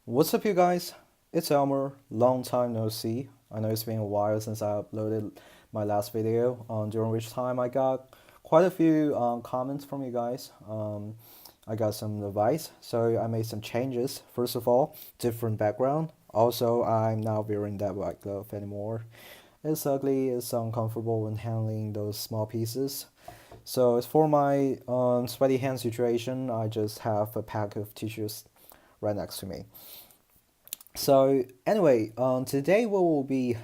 What's up, you guys? It's Elmer. Long time no see. I know it's been a while since I uploaded my last video, during which time I got quite a few comments from you guys. I got some advice, so I made some changes. First of all, different background. Also, I'm not wearing that white glove anymore. It's ugly, it's uncomfortable when handling those small pieces. So, as for my sweaty hand situation, I just have a pack of tissues right next to me. So anyway, today we will be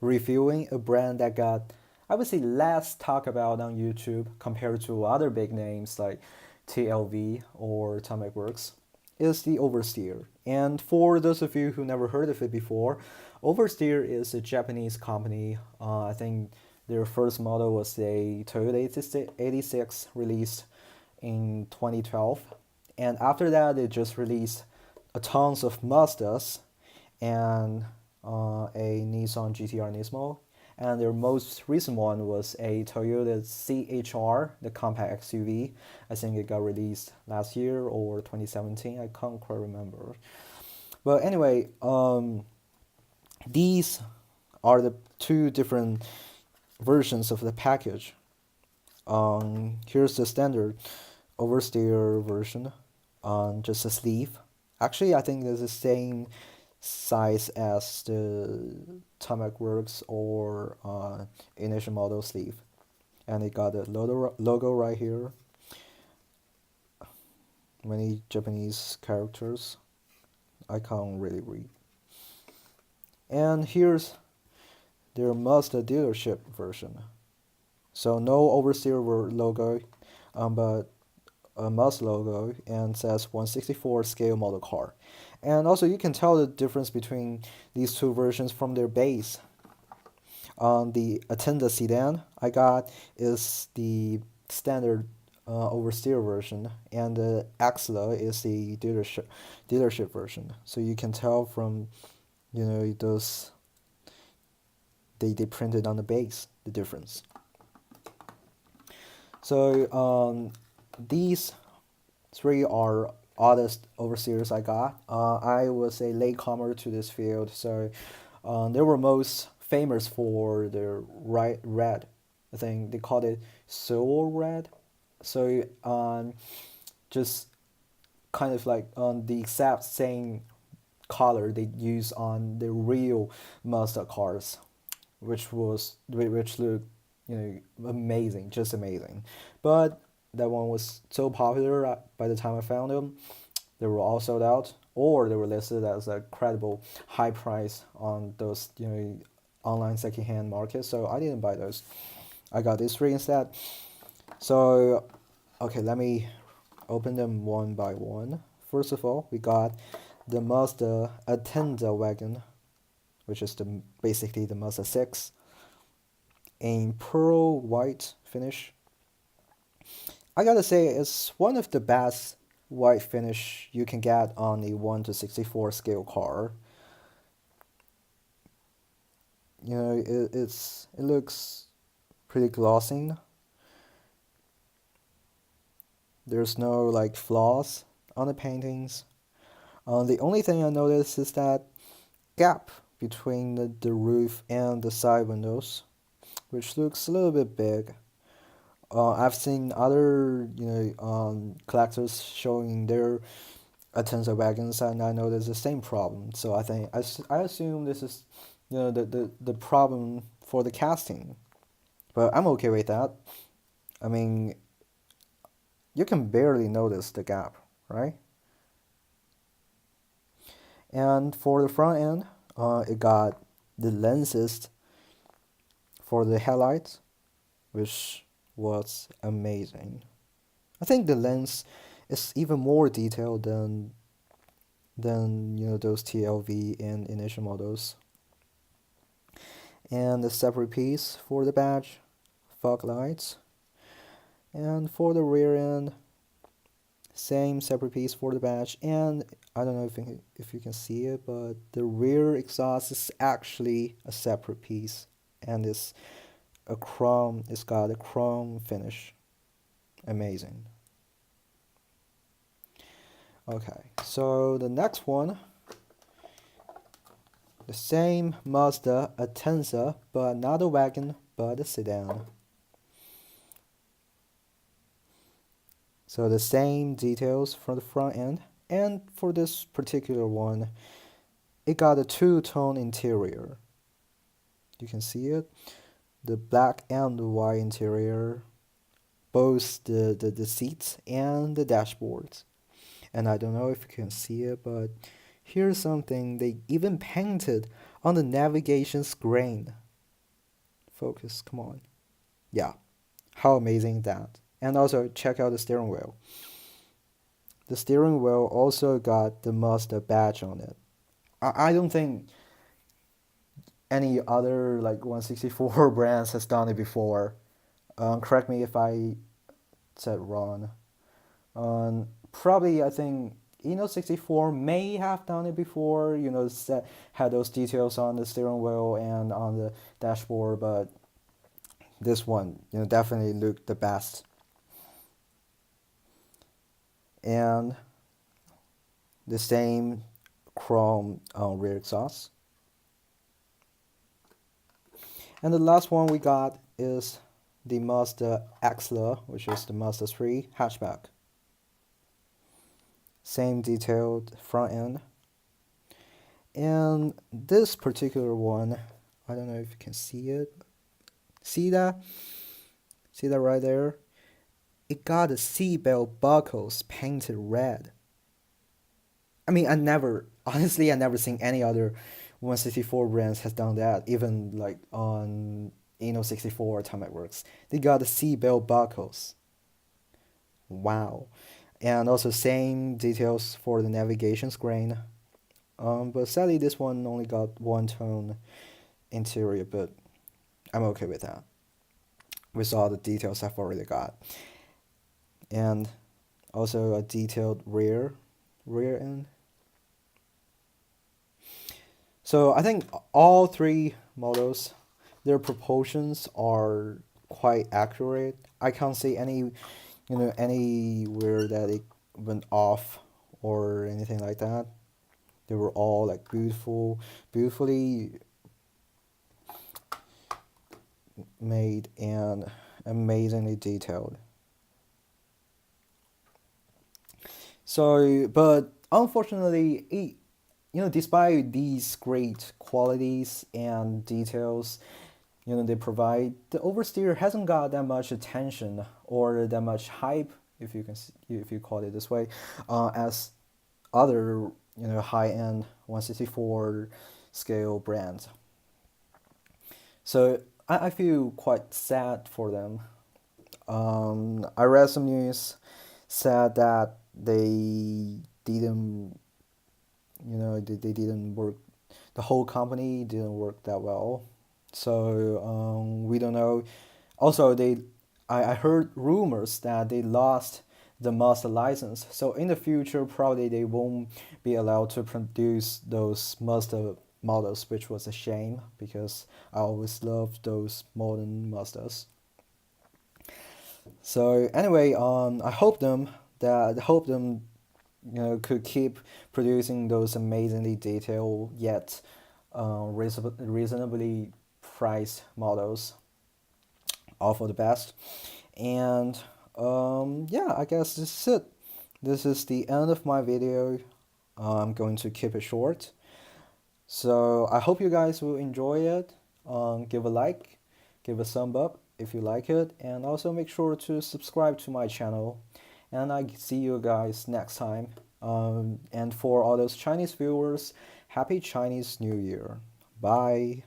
reviewing a brand that got, I would say, less talk about on YouTube compared to other big names like TLV or Atomic Works. Is the Oversteer. And for those of you who never heard of it before, Oversteer is a Japanese company. I think their first model was a Toyota 86 released in 2012. And after that, they just released a tons of Mazdas and a Nissan GTR Nismo. And their most recent one was a Toyota CHR, the compact XUV. I think it got released last year or 2017. I can't quite remember. But anyway, these are the two different versions of the package. Here's the standard Oversteer version, just a sleeve. Actually, I think it's the same size as the Tarmac Works or initial model sleeve, and it got a logo right here. Many Japanese characters I can't really read. And here's their Mazda dealership version. So no Oversteer logo, but a Mazda logo and says 164 scale model car. And also you can tell the difference between these two versions from their base. The Atenza sedan I got is the standard Oversteer version, and the Axela is the dealership version. So you can tell from those they printed on the base the difference. So these three are oddest oversteers I got. I was a latecomer to this field, so they were most famous for their red. I think they called it soul red. So just kind of like the exact same color they use on the real Mazda cars, which looked amazing, just amazing. But that one was so popular by the time I found them, they were all sold out, or they were listed as a credible high price on those online secondhand markets. So I didn't buy those. I got these three instead. So okay, let me open them one by one. First of all, we got the Mazda Atenza wagon, which is basically the Mazda 6, in pearl white finish. I gotta say, it's one of the best white finish you can get on a 1:64 scale car. It looks pretty glossy. There's no like flaws on the paintings. The only thing I noticed is that gap between the roof and the side windows, which looks a little bit big. I've seen other collectors showing their Atenza wagons, and I know there's the same problem. So I assume this is the problem for the casting, but I'm okay with that. I mean, you can barely notice the gap, right? And for the front end, it got the lenses for the headlights, which was amazing. I think the lens is even more detailed than those TLV and initial models. And a separate piece for the badge, fog lights, and for the rear end, same separate piece for the badge. And I don't know if you can see it, but the rear exhaust is actually a separate piece, and it's got a chrome finish. Amazing. Okay, so the next one the same Mazda Atenza, but not a wagon, but a sedan. So the same details from the front end, and for this particular one, it got a two-tone interior. You can see it, the black and the white interior, both the seats and the dashboards. And I don't know if you can see it, but here's something they even painted on the navigation screen. Focus, come on. Yeah, how amazing that. And also check out the steering wheel. The steering wheel also got the Mazda badge on it. I don't think any other like 164 brands has done it before. Correct me if I said wrong. Probably I think 64 may have done it before. Had those details on the steering wheel and on the dashboard, but this one definitely looked the best. And the same chrome rear exhaust. And the last one we got is the Mazda Axela, which is the Mazda 3 hatchback. Same detailed front end. And this particular one, I don't know if you can see it. See that? See that right there? It got the seatbelt buckles painted red. I mean, honestly, I never seen any other 164 brands has done that. Even like on 64 Atomic Works, they got the seatbelt buckles. Wow. And also same details for the navigation screen. But sadly this one only got one tone interior, but I'm okay with that. With all the details I've already got. And also a detailed rear end. So I think all three models, their proportions are quite accurate. I can't see anywhere that it went off or anything like that. They were all like beautifully made and amazingly detailed. So, but unfortunately, despite these great qualities and details, they provide, the Oversteer hasn't got that much attention or that much hype, if you call it this way, as other high-end 164 scale brands. So I feel quite sad for them. I read some news said that they didn't they didn't work, the whole company didn't work that well, so we don't know. Also I heard rumors that they lost the Mazda license, so in the future probably they won't be allowed to produce those Mazda models, which was a shame because I always loved those modern Mazdas. So anyway, I hope them could keep producing those amazingly detailed yet reasonably priced models, all for the best. And yeah, I guess this is it. This is the end of my video. I'm going to keep it short. So I hope you guys will enjoy it. Give a like, give a thumb up if you like it, and also make sure to subscribe to my channel. And I see you guys next time. And for all those Chinese viewers, happy Chinese New Year. Bye.